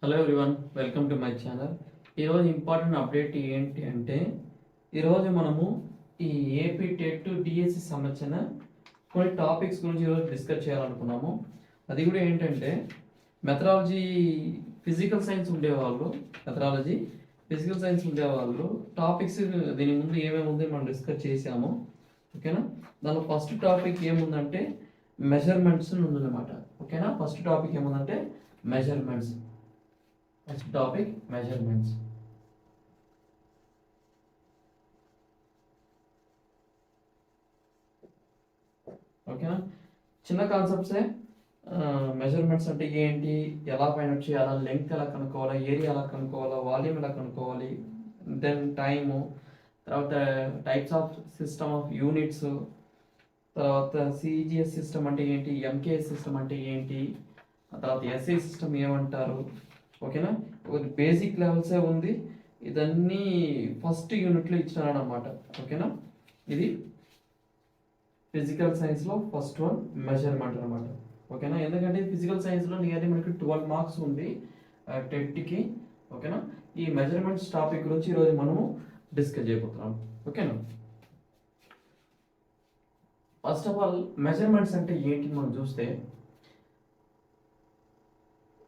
Hello everyone, welcome to my channel. ఈరోజు important update ఏంటి అంటే ఈరోజు మనము ఈ ఏపీ టెట్ డిఎస్సి సంబంధించిన కొన్ని టాపిక్స్ గురించి ఈరోజు డిస్కస్ చేయాలనుకున్నాము. అది కూడా ఏంటంటే మెథడాలజీ ఫిజికల్ సైన్స్ ఉండేవాళ్ళు టాపిక్స్ దీని ముందు ఏమేమి ఉంది మనం డిస్కస్ చేసాము. ఓకేనా, దానిలో ఫస్ట్ టాపిక్ ఏముందంటే మెజర్మెంట్స్ ఉందన్నమాట. ఓకేనా, ఫస్ట్ టాపిక్ ఏముందంటే మెజర్మెంట్స్. Next topic, measurements. ఓకేనా, చిన్న కాన్సెప్ట్సే. మెజర్మెంట్స్ అంటే ఏంటి, ఎలా ఫైండ్ అవుట్ చేయాలా, లెంగ్త్ ఎలా కనుక్కోవాలా, ఏరియా ఎలా కనుక్కోవాలా, వాల్యూమ్ ఎలా కనుక్కోవాలి, దెన్ టైము, తర్వాత types of system of units, తర్వాత సిజిఎస్ సిస్టమ్ అంటే ఏంటి, ఎంకేఎస్ సిస్టమ్ అంటే ఏంటి, తర్వాత ఎస్ఐ సిస్టమ్ ఏమంటారు. ఓకేనా, ఒక బేసిక్ లెవెల్సే ఉంది. ఇదన్నీ ఫస్ట్ యూనిట్లో ఇచ్చినారనమాట. ఓకేనా, ఇది ఫిజికల్ సైన్స్లో ఫస్ట్ వన్ మెజర్మెంట్ అనమాట. ఓకేనా, ఎందుకంటే ఫిజికల్ సైన్స్లో నియర్లీ మనకి 12 మార్క్స్ ఉంది టెట్కి. ఓకేనా, ఈ మెజర్మెంట్స్ టాపిక్ గురించి ఈరోజు మనము డిస్కస్ చేయబోతున్నాం. ఓకేనా, ఫస్ట్ ఆఫ్ ఆల్ మెజర్మెంట్స్ అంటే ఏంటి మనం చూస్తే,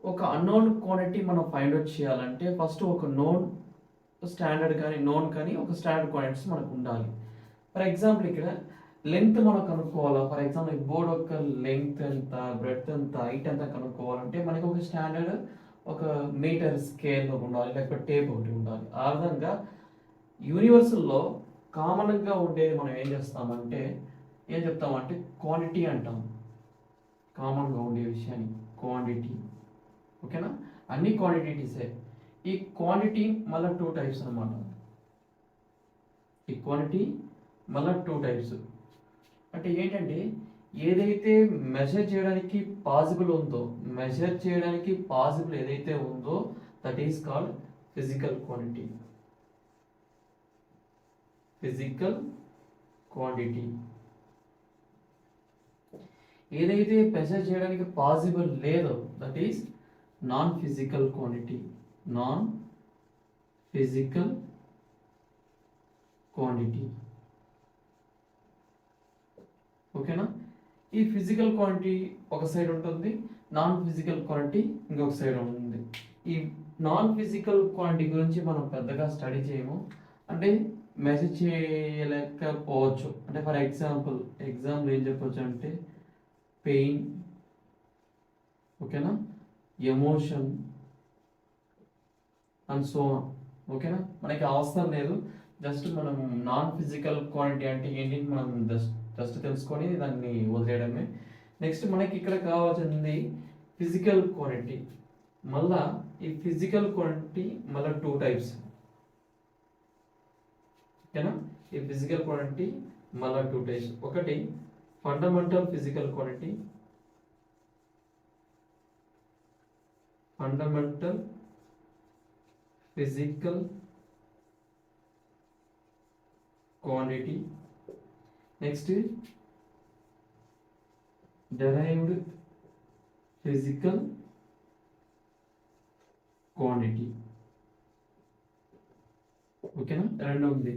ఒక అన్నోన్ క్వాంటిటీ మనం ఫైండ్ అవుట్ చేయాలంటే ఫస్ట్ ఒక నోన్ స్టాండర్డ్ కానీ ఒక స్టాండర్డ్ క్వాంటిటీస్ మనకు ఉండాలి. ఫర్ ఎగ్జాంపుల్ ఇక్కడ లెంగ్త్ మనం కనుక్కోవాలా. ఫర్ ఎగ్జాంపుల్ ఈ బోర్డ్ యొక్క లెంగ్త్ ఎంత, బ్రెడ్త్ ఎంత, హైట్ ఎంత కనుక్కోవాలంటే మనకి ఒక స్టాండర్డ్ ఒక మీటర్ స్కేల్ ఉండాలి, లేకపోతే టేప్ ఒకటి ఉండాలి. ఆ విధంగా యూనివర్సల్లో కామన్గా ఉండేది మనం ఏం చెప్తామంటే క్వాంటిటీ అంటాం. కామన్గా ఉండే విషయాన్ని క్వాంటిటీ. ఓకేనా, అన్ని క్వాంటిటీసే. ఈ క్వాంటిటీ మళ్ళీ 2 టైప్స్ అనమాట. ఈ క్వాంటిటీ మళ్ళీ 2 టైప్స్ అంటే ఏంటంటే, ఏదైతే మెజర్ చేయడానికి పాసిబుల్ ఏదైతే ఉందో that is called physical quantity. ఏదైతే మెజర్ చేయడానికి పాసిబుల్ లేదో that is non physical quantity. ఓకేనా, ఈ ఫిజికల్ క్వాంటిటీ ఒక సైడ్ ఉంటుంది, నాన్ ఫిజికల్ క్వాంటిటీ ఇంకొక సైడ్ ఉంటుంది. ఈ నాన్ ఫిజికల్ క్వాంటిటీ గురించి మనం పెద్దగా స్టడీ చేయము, అంటే మెజర్ చేయలేకపోవచ్చు. అంటే ఫర్ ఎగ్జాంపుల్ ఏం చెప్పొచ్చు అంటే పెయిన్, ఓకేనా, ఎమోషన్ అండ్ సో ఆన్. ఓకేనా, మనకి అవసరం లేదు, జస్ట్ మనం నాన్ ఫిజికల్ క్వాంటిటీ అంటే ఏంటి మనం జస్ట్ తెలుసుకొని దాన్ని వదిలేయడమే. నెక్స్ట్ మనకి ఇక్కడ కావాల్సింది ఫిజికల్ క్వాంటిటీ. మళ్ళా ఈ ఫిజికల్ క్వాంటిటీ మళ్ళీ 2 టైప్స్. ఓకేనా, ఈ ఫిజికల్ క్వాంటిటీ మళ్ళీ 2 టైప్స్. ఒకటి fundamental physical quantity, next derived physical quantity. ఓకేనా, రెండు ఉంది.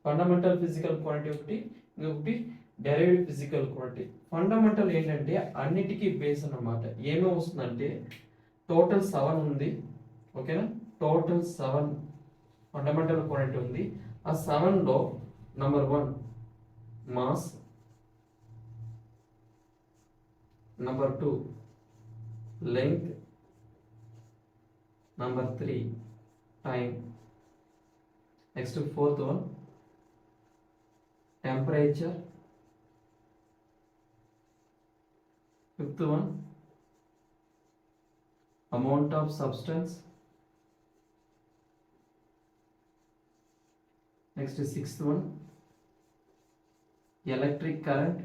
ఫండమెంటల్ ఫిజికల్ క్వాంటిటీ ఒకటి, ఇంకొకటి డెరైవ్డ్ ఫిజికల్ క్వాంటిటీ. ఫండమెంటల్ ఏంటంటే అన్నిటికీ బేస్ అన్నమాట. ఏమేమి వస్తుందంటే టోటల్ 7 ఉంది. ఓకేనా, టోటల్ 7 ఫండమెంటల్ క్వాంటిటీ ఉంది. ఆ 7లో number 1 mass, number 2 length, number 3 time, next 4th one temperature, 5th one amount of substance, next 6th one electric current,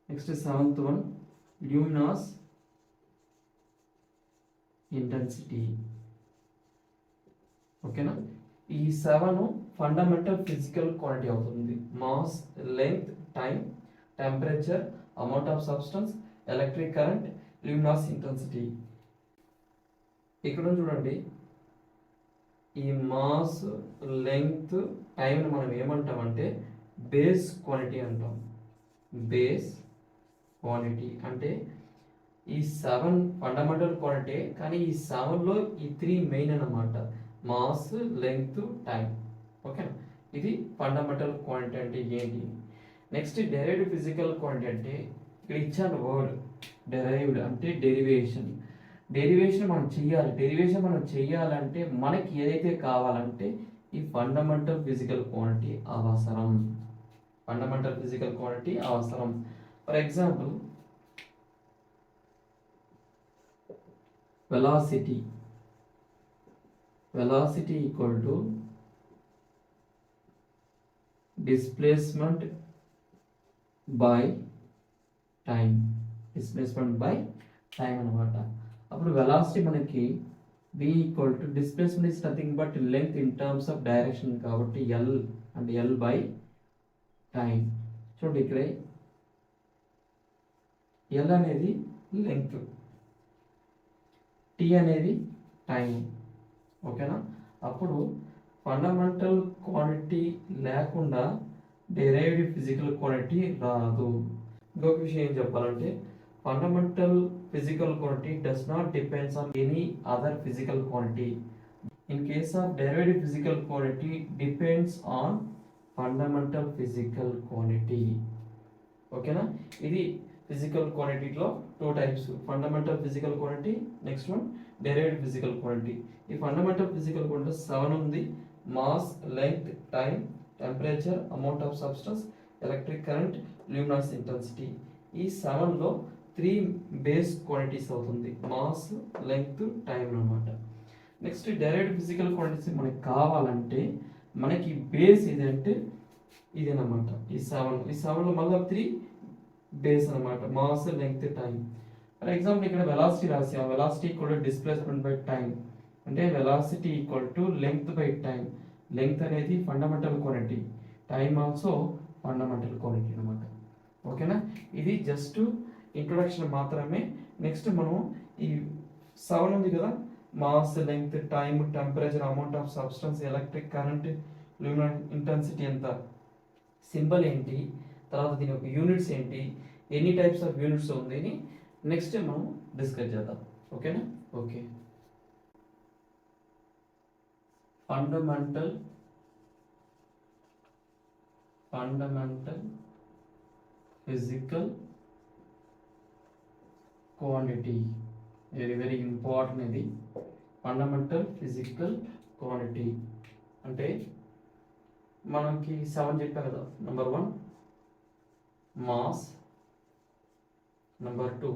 next 7th one luminous intensity. ఓకేనా, ఈ 7 ఫండమెంటల్ ఫిజికల్ క్వాంటిటీ అవుతుంది. Mass, length, time, temperature, amount of substance, electric current, luminous intensity. ఇక్కడ చూడండి, ఈ మాస్, లెంగ్త్, టైంని మనం ఏమంటామంటే బేస్ క్వాంటిటీ అంటాం. బేస్ క్వాంటిటీ అంటే ఈ 7 ఫండమెంటల్ క్వాంటిటీ, కానీ ఈ 7లో ఈ 3 మెయిన్ అన్నమాట. Mass, length, time. ఓకేనా, ఇది ఫండమెంటల్ క్వాంటిటీ అంటే ఏంటి. నెక్స్ట్ డెరైవ్డ్ ఫిజికల్ క్వాంటిటీ అంటే ఇక్కడ ఇచ్చాను వర్డ్ డెరైవ్డ్ అంటే డెరివేషన్. డెరివేషన్ మనం చెయ్యాలంటే మనకి ఏదైతే కావాలంటే ఈ ఫండమెంటల్ ఫిజికల్ క్వాంటిటీ అవసరం. ఫండమెంటల్ ఫిజికల్ క్వాంటిటీ అవసరం. For example, velocity equal to displacement by time అన్నమాట. అప్పుడు వెలాసిటీ మనకి v equal to displacement is nothing but length in terms of direction కాబట్టి l అంటే l బై టైం. చూడండి ఇక్కడ l అనేది లెంగ్త్, టీ అనేది టైం. ఓకేనా, అప్పుడు ఫండమెంటల్ క్వాంటిటీ లేకుండా డెరైవ్డ్ ఫిజికల్ క్వాంటిటీ రాదు. ఇంకొక విషయం ఏం చెప్పాలంటే fundamental physical quantity does not depends on any other physical quantity. In case of derived physical quantity depends on fundamental physical quantity. ఓకేనా, ఇది ఫిజికల్ క్వాంటిటీలో 2 types, fundamental physical quantity, next one derived physical quantity. ఈ fundamental physical quantity 7 ఉంది. Mass, length, time, temperature, amount of substance, electric current, luminous intensity. ఈ 7లో 3 base quantities అవుతుంది, mass, length, time అన్నమాట. Next derived physical quantities మనకి కావాలంటే మనకి base ఇదంటే ఇదేనమాట. ఈ 7లో మళ్ళీ 3 బేస్ అనమాట, mass, length, time. For example ఇక్కడ వెలాసిటీ రాసాం, velocity equal to displacement by time అంటే velocity equal to length by time. Length అనేది fundamental quantity, time also fundamental quantity అనమాట. ఓకేనా, ఇది జస్ట్ ఇంట్రొడక్షన్ మాత్రమే. నెక్స్ట్ మనం ఈ 7 ఉంది కదా, mass, length, time, temperature, amount of substance, electric current, luminous intensity ఎంత, సింబల్ ఏంటి, తర్వాత దీని యొక్క యూనిట్స్ ఏంటి, ఎన్ని టైప్స్ ఆఫ్ యూనిట్స్ ఉంది అని నెక్స్ట్ మనం డిస్కస్ చేద్దాం. ఓకేనా, okay. Fundamental physical quantity, very very important. ఇది ఫండమెంటల్ ఫిజికల్ క్వాంటిటీ అంటే మనకి 7 చెప్పా కదా. Number 1 mass, number 2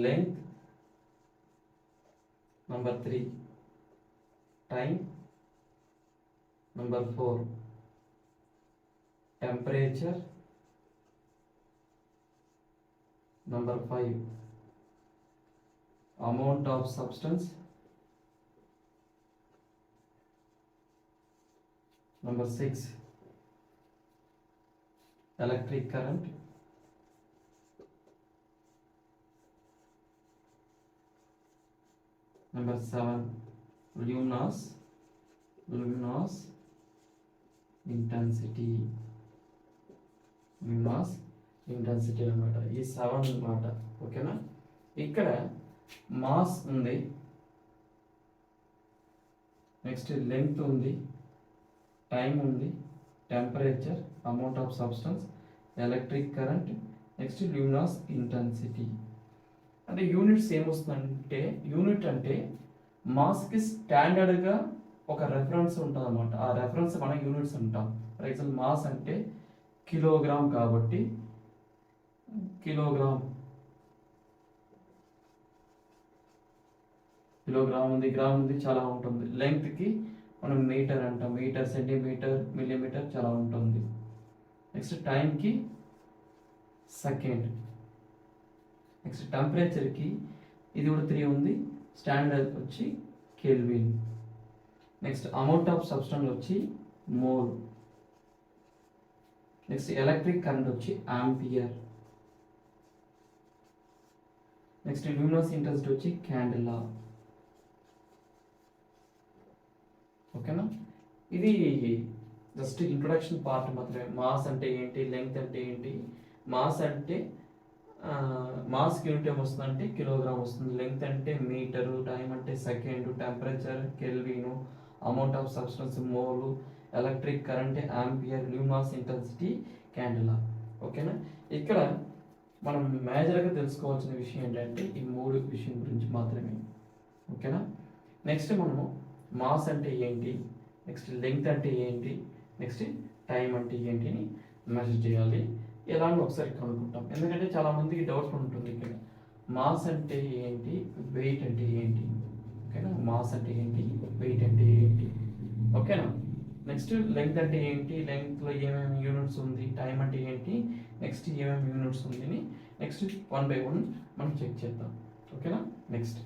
length, number 3 time, number 4 temperature, number 5 amount of substance, number 6 electric current, number 7 luminous intensity అన్నమాట. ఈ 7 అన్నమాట. ఓకేనా, ఇక్కడ మాస్ ఉంది, నెక్స్ట్ లెంగ్త్ ఉంది, టైం ఉంది, temperature, amount of substance, electric current, next luminous intensity. అంటే units ఏమొస్తుందంటే, యూనిట్ అంటే మాస్కి స్టాండర్డ్గా ఒక రెఫరెన్స్ ఉంటుంది అనమాట. ఆ రెఫరెన్స్ మనం యూనిట్స్ అంటాం. ఫర్ ఎగ్జాంపుల్ మాస్ అంటే కిలోగ్రామ్ కాబట్టి కిలోగ్రామ్ ఉంది, గ్రామ్ ఉంది, చాలా ఉంటుంది. లెంగ్త్కి మనం మీటర్ అంటాం, మీటర్, సెంటీమీటర్, మిల్లీమీటర్ చాలా ఉంటుంది. నెక్స్ట్ టైంకి సెకండ్. నెక్స్ట్ టెంపరేచర్కి ఇది కూడా 3 ఉంది, స్టాండర్డ్ వచ్చి kelvin. Next amount of substance వచ్చి మోల్. నెక్స్ట్ ఎలక్ట్రిక్ కరెంట్ వచ్చి ఆంపియర్. నెక్స్ట్ ల్యూమినస్ ఇంటెన్సిటీ వచ్చి క్యాండిలా. ఓకేనా, ఇది జస్ట్ ఇంట్రొడక్షన్ పార్ట్ మాత్రమే. మాస్ అంటే ఏంటి, లెంగ్త్ అంటే ఏంటి. మాస్ అంటే మాస్కి యూనిట్ ఏం వస్తుంది అంటే కిలోగ్రామ్ వస్తుంది. లెంగ్త్ అంటే మీటరు, టైం అంటే second, temperature kelvin, amount of substance mole, electric current ampere, luminous intensity candela. ఓకేనా, ఇక్కడ మనం మేజర్గా తెలుసుకోవాల్సిన విషయం ఏంటంటే ఈ మూడు విషయం గురించి మాత్రమే. ఓకేనా, నెక్స్ట్ మనము మాస్ అంటే ఏంటి, నెక్స్ట్ లెంగ్త్ అంటే ఏంటి, నెక్స్ట్ టైం అంటే ఏంటి అని మెజర్ చేయాలి. ఎలా అని ఒకసారి కనుక్కుంటాం, ఎందుకంటే చాలామందికి డౌట్ ఉంటుంది ఇక్కడ. మాస్ అంటే ఏంటి, వెయిట్ అంటే ఏంటి. ఓకేనా, మాస్ అంటే ఏంటి, వెయిట్ అంటే ఏంటి. ఓకేనా, నెక్స్ట్ లెంగ్త్ అంటే ఏంటి, లెంగ్త్లో ఏమేమి యూనిట్స్ ఉంది, టైం అంటే ఏంటి, నెక్స్ట్ ఏమేమి యూనిట్స్ ఉంది అని నెక్స్ట్ 1 by 1 మనం చెక్ చేద్దాం. ఓకేనా, నెక్స్ట్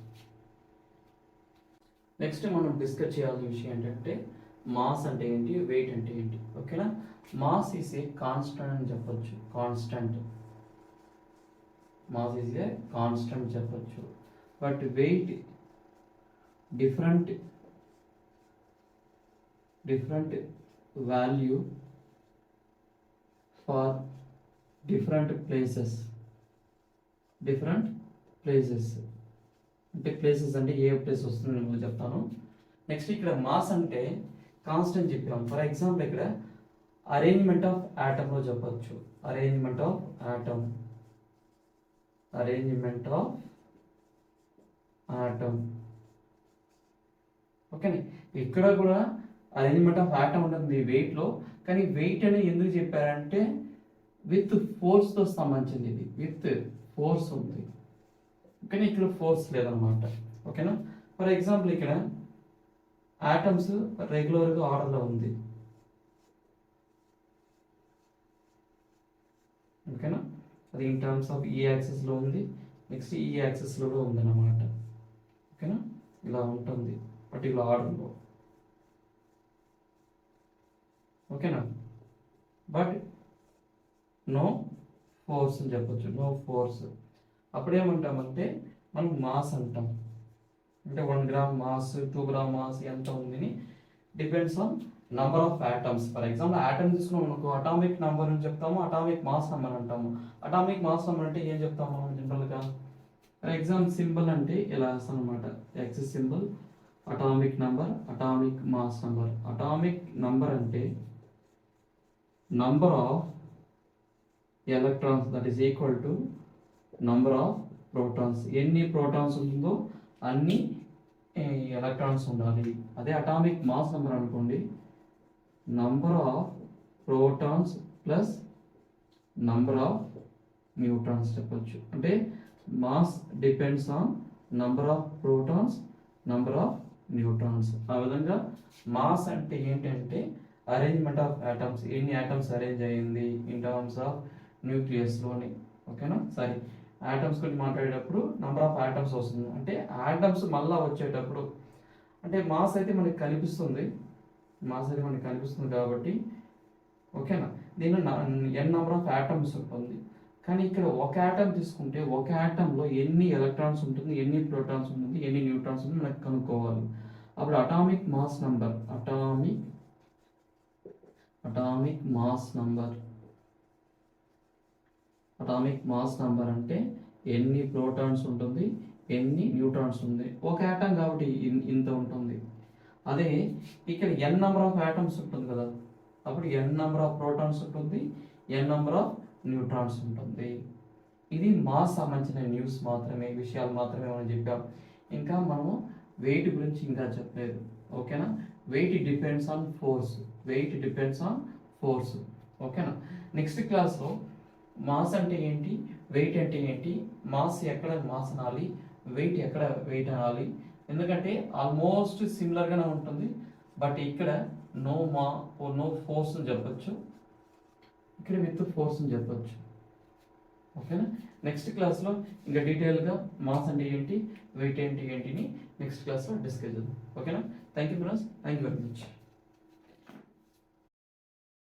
మనం డిస్కస్ చేయాల్సిన విషయం ఏంటంటే మాస్ అంటే ఏంటి, వెయిట్ అంటే ఏంటి. ఓకేనా, మాస్ ఈజ్ ఏ కాన్స్టెంట్ అని చెప్పొచ్చు. Constant, mass is a constant చెప్పొచ్చు. But weight different value for different places అంటే ప్లేసెస్ అంటే ఏ ప్లేస్ వస్తుంది నేను చెప్తాను. నెక్స్ట్ ఇక్కడ మాస్ అంటే కాన్స్టెంట్ చెప్పాం. ఫర్ ఎగ్జాంపుల్ ఇక్కడ అరేంజ్మెంట్ ఆఫ్ ఆటంలో చెప్పచ్చు. Arrangement of atom. ఓకేనా, ఇక్కడ కూడా అరేంజ్మెంట్ ఆఫ్ ఆటం ఉంటుంది వెయిట్లో. కానీ వెయిట్ అని ఎందుకు చెప్పారంటే విత్ ఫోర్స్తో సంబంధించింది. ఇది విత్ ఫోర్స్ ఉంది, కానీ ఇక్కడ ఫోర్స్ లేదనమాట. ఓకేనా, ఫర్ ఎగ్జాంపుల్ ఇక్కడ ఆటమ్స్ రెగ్యులర్గా ఆర్డర్లో ఉంది. ఓకేనా, అది ఇన్ టర్మ్స్ ఆఫ్ ఈ యాక్సిస్లో ఉంది, నెక్స్ట్ ఈ యాక్సిస్లో కూడా ఉందన్నమాట. ఓకేనా, ఇలా ఉంటుంది పర్టికులర్ ఆర్డర్లో. ఓకేనా, బట్ నో ఫోర్స్ అని చెప్పొచ్చు. నో ఫోర్స్ అప్పుడేమంటామంటే మనం మాస్ అంటాం. అంటే 1 గ్రామ్ మాస్, 2 గ్రామ్ మాస్ ఎంత ఉందని depends on number of atoms. For example atom తీసుకున్నాం అనుకో, అటామిక్ నెంబర్ అని చెప్తాము, అటామిక్ మాస్ నెంబర్ అంటాము. అటామిక్ మాస్ నెంబర్ అంటే ఏం చెప్తాము మనం జనరల్గా. ఫర్ ఎగ్జాంపుల్ సింబల్ అంటే ఇలా వస్తాం అనమాట, X symbol, atomic number, atomic mass number. Atomic number అంటే number of electrons that is equal to number of protons. ఎన్ని ప్రోటాన్స్ ఉంటుందో అన్ని ఎలక్ట్రాన్స్ ఉండాలి. అదే అటామిక్ మాస్ నెంబర్ అనుకోండి, number of protons plus number of neutrons చెప్పొచ్చు. అంటే mass depends on number of protons, number of neutrons. ఆ విధంగా మాస్ అంటే ఏంటంటే అరేంజ్మెంట్ ఆఫ్ ఆటమ్స్, ఎన్ని ఆటమ్స్ అరేంజ్ అయ్యింది ఇన్ టర్మ్స్ ఆఫ్ న్యూక్లియస్లోని. ఓకేనా, సరే ఆటమ్స్ గురించి మాట్లాడేటప్పుడు నంబర్ ఆఫ్ ఆటమ్స్ వస్తుంది. అంటే ఆటమ్స్ మళ్ళీ వచ్చేటప్పుడు అంటే మాస్ అయితే మనకి కనిపిస్తుంది, కాబట్టి ఓకేనా, దీనిలో n నెంబర్ ఆఫ్ ఆటమ్స్ ఉంటుంది. కానీ ఇక్కడ ఒక ఆటమ్ తీసుకుంటే ఒక ఆటంలో ఎన్ని ఎలక్ట్రాన్స్ ఉంటుంది, ఎన్ని ప్రోటాన్స్ ఉంటుంది, ఎన్ని న్యూట్రాన్స్ ఉంటుంది మనకు కనుక్కోవాలి. అప్పుడు అటామిక్ మాస్ నంబర్ అంటే ఎన్ని ప్రోటాన్స్ ఉంటుంది, ఎన్ని న్యూట్రాన్స్ ఉంది. ఒక ఆటం కాబట్టి ఇంత ఉంటుంది. అదే ఇక్కడ n నెంబర్ ఆఫ్ ఆటమ్స్ ఉంటుంది కదా, అప్పుడు n నెంబర్ ఆఫ్ ప్రోటాన్స్ ఉంటుంది, n నెంబర్ ఆఫ్ న్యూట్రాన్స్ ఉంటుంది. ఇది మాస్ సంబంధించిన న్యూస్ మాత్రమే, విషయాలు మాత్రమే మనం చెప్పాం. ఇంకా మనము వెయిట్ గురించి ఇంకా చెప్పలేదు. ఓకేనా, వెయిట్ డిపెండ్స్ ఆన్ ఫోర్స్. ఓకేనా, నెక్స్ట్ క్లాస్లో మాస్ అంటే ఏంటి, వెయిట్ అంటే ఏంటి, మాస్ ఎక్కడ మాస్ అనాలి, వెయిట్ ఎక్కడ వెయిట్ అనాలి. ఎందుకంటే ఆల్మోస్ట్ సిమిలర్గానే ఉంటుంది, బట్ ఇక్కడ నో ఫోర్స్ అని చెప్పొచ్చు, ఇక్కడ విత్ ఫోర్స్ అని చెప్పొచ్చు. ఓకేనా, నెక్స్ట్ క్లాస్లో ఇంకా డీటెయిల్గా మాస్ అంటే ఏంటి, వెయిట్ ఏంటిని నెక్స్ట్ క్లాస్లో డిస్కస్ చేద్దాం. ఓకేనా, thank you friends, thank you very much.